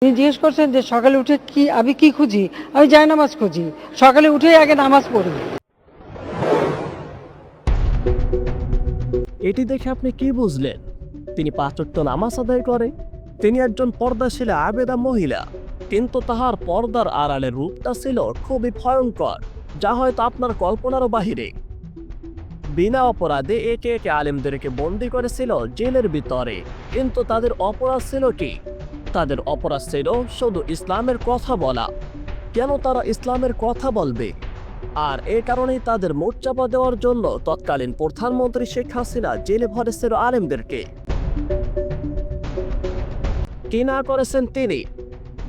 তিনি জিজ্ঞেস করছেন যে সকালে উঠে কি আমি কি খুঁজি, আমি জায়নামাজ খুঁজি, সকালে উঠেই আগে নামাজ পড়ি। এটি দেখে আপনি কি বুঝলেন? তিনি ৫ ওয়াক্ত নামাজ আদায় করে। তিনি একজন পর্দাশীলা আবেদা মহিলা, কিন্তু তাহার পর্দার আড়ালের রূপটা ছিল খুবই ভয়ঙ্কর, যা হয়তো আপনার কল্পনারও বাহিরে। বিনা অপরাধে একে একে আলেমদেরকে বন্দী করেছিল জেলের ভিতরে, কিন্তু তাদের অপরাধ ছিল কি? তাদের অপরাধ ছিল শুধু ইসলামের কথা বলা। কেন তারা ইসলামের কথা বলবে? আর এ কারণেই তাদের মোট চাপা দেওয়ার জন্য তৎকালীন প্রধানমন্ত্রী শেখ হাসিনা জেলে ভরেছিল আলেমদেরকে। কি না করেছেন তিনি?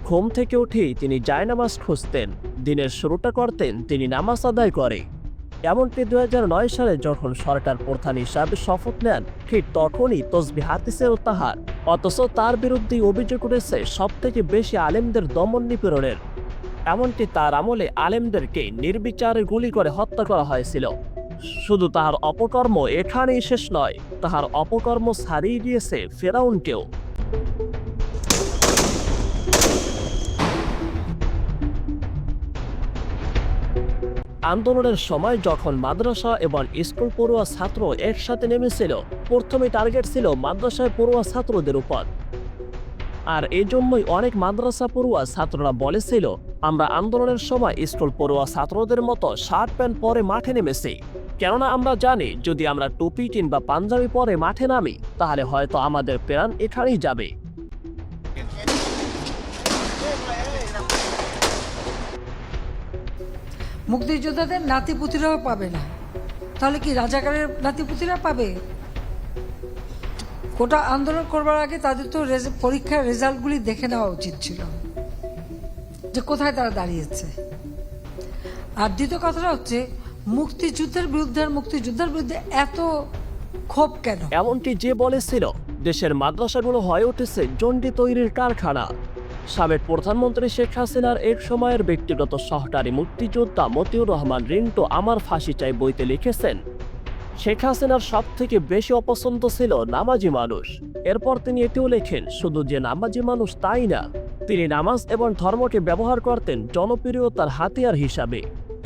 ঘুম থেকে উঠেই তিনি জায়নামাজ খুঁজতেন, দিনের শুরুটা করতেন তিনি নামাজ আদায় করে। এমনকি ২০০৯ সালে যখন সরকার প্রধান হিসাবে শপথ নেন, ঠিক তখনই তসবিহ হাতে ছিল তাহার। অথচ তার বিরুদ্ধে অভিযোগ উঠেছে সব থেকে বেশি আলেমদের দমন নিপীড়নের। এমনকি তার আমলে আলেমদেরকে নির্বিচারে গুলি করে হত্যা করা হয়েছিল। শুধু তাহার অপকর্ম এখানেই শেষ নয়, তাহার অপকর্ম ছাড়িয়ে গিয়েছে ফেরাউনকেও। আন্দোলনের সময় যখন মাদ্রাসা এবং স্কুল পড়ুয়া ছাত্র একসাথে নেমেছিল, প্রথমে টার্গেট ছিল মাদ্রাসায় পড়ুয়া ছাত্রদের উপর। আর এই জন্যই অনেক মাদ্রাসা পড়ুয়া ছাত্ররা বলেছিল, আমরা আন্দোলনের সময় স্কুল পড়ুয়া ছাত্রদের মতো শার্ট প্যান্ট পরে মাঠে নেমেছি, কেননা আমরা জানি যদি আমরা টুপি কিংবা পাঞ্জাবি পরে মাঠে নামি তাহলে হয়তো আমাদের প্রাণ এখানেই যাবে। মুক্তিযোদ্ধাদের নাতিপুতিরাও পাবে না, তাহলে কি রাজাকারের নাতিপুতিরা পাবে? গোটা আন্দোলন করবার আগে তাদের তো পরীক্ষার রেজাল্টগুলি দেখে নেওয়া উচিত ছিল যে কোথায় তারা দাঁড়িয়েছে। আর দ্বিতীয় কথাটা হচ্ছে মুক্তিযুদ্ধের বিরুদ্ধে এত ক্ষোভ কেন? এমনকি যে বলেছিল দেশের মাদ্রাসাগুলো হয়ে উঠেছে জঙ্গি তৈরির কারখানা। সাবেক প্রধানমন্ত্রী শেখ হাসিনার এক সময়ের ব্যক্তিগত সহকারী মুক্তিযোদ্ধা মতিউর রহমান রিন্টু আমার ফাঁসি চাই বইতে লিখেছেন, শেখ হাসিনার সব থেকে বেশি অপছন্দ ছিল নামাজি মানুষ। এরপর তিনি এটিও লেখেন, শুধু যে নামাজি মানুষ তাই না, তিনি নামাজ এবং ধর্মকে ব্যবহার করতেন জনপ্রিয়তার হাতিয়ার হিসাবে।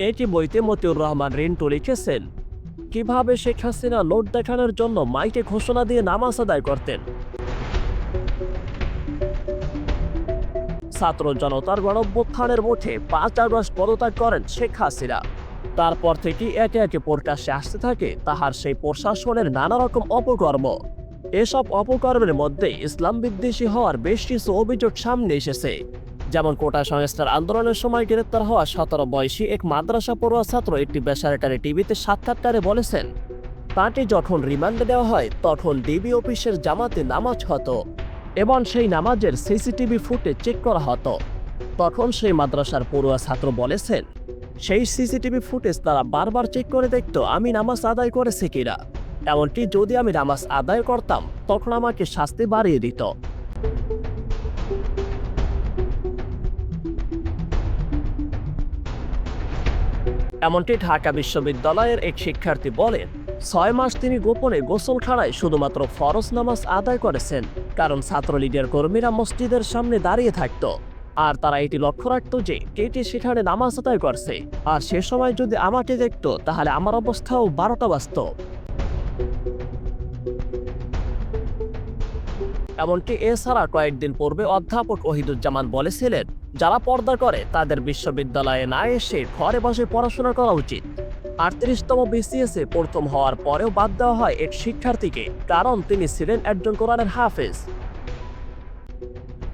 এটি বইতে মতিউর রহমান রিন্টু লিখেছেন কিভাবে শেখ হাসিনা লোড দেখানোর জন্য মাইকে ঘোষণা দিয়ে নামাজ আদায় করতেন। ছাত্র জনতার গণঅভ্যুত্থানের মুখে ৫ আগস্ট পদত্যাগ করেন শেখ হাসিনা। তারপর থেকে একে একে প্রকাশ্যে আসতে থাকে তাহার সেই প্রশাসনের নানা রকম অপকর্ম। এসব অপকর্মের মধ্যে ইসলাম বিদ্বেষী হওয়ার বেশ কিছু অভিযোগ সামনে এসেছে। যেমন কোটা সংস্কার আন্দোলনের সময় গ্রেপ্তার হওয়া ১৭ বয়সী এক মাদ্রাসা পড়ুয়া ছাত্র একটি বেসরকারি টিভিতে সাক্ষাৎকারে বলেছেন, তাঁকে যখন রিমান্ডে দেওয়া হয় তখন ডিবি অফিসের জামাতে নামাজ হতো এবং সেই নামাজের সিসিটিভি ফুটেজ চেক করা হতো। তখন সেই মাদ্রাসার পড়ুয়া ছাত্র বলেছেন, সেই সিসিটিভি ফুটেজ তারা বারবার চেক করে দেখতো আমি নামাজ আদায় করেছি কিনা। এমনকি যদি আমি নামাজ আদায় করতাম তখন আমাকে শাস্তি বাড়িয়ে দিত। এমনকি ঢাকা বিশ্ববিদ্যালয়ের এক শিক্ষার্থী বলেন, ৬ মাস তিনি গোপনে গোসলখানায় শুধুমাত্র ফরজ নামাজ আদায় করেছেন, কারণ ছাত্রলীগের কর্মীরা মসজিদের সামনে দাঁড়িয়ে থাকত আর তারা এটি লক্ষ্য রাখত যে কে সেখানে নামাজ আদায় করছে, আর সে সময় যদি আমাকে দেখত তাহলে আমার অবস্থাও ১২টা বাজত। এমনকি এছাড়া কয়েকদিন পূর্বে অধ্যাপক ওহিদুজ্জামান বলেছিলেন, যারা পর্দা করে তাদের বিশ্ববিদ্যালয়ে না এসে ঘরে বসে পড়াশোনা করা উচিত। ৩৮তম বিসিএসে প্রথম হওয়ার পরেও বাদ দেওয়া হয় এক শিক্ষার্থীকে, কারণ তিনি ছিলেন একজন কোরআনের হাফেজ।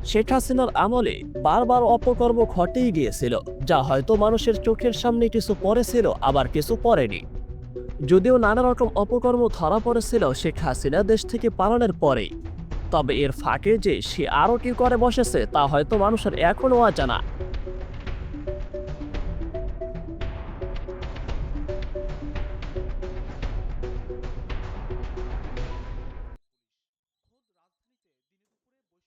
শেখ হাসিনার আমলে বারবার অপকর্ম ঘটেই গিয়েছিল, যা হয়তো মানুষের চোখের সামনে কিছু পড়েছিল আবার কিছু পড়েনি। যদিও নানা রকম অপকর্ম ধরা পড়েছিল শেখ হাসিনা দেশ থেকে পালানোর পরেই, তবে এর ফাঁকে যে সে আরও কি করে বসেছে তা হয়তো মানুষের এখনও অজানা।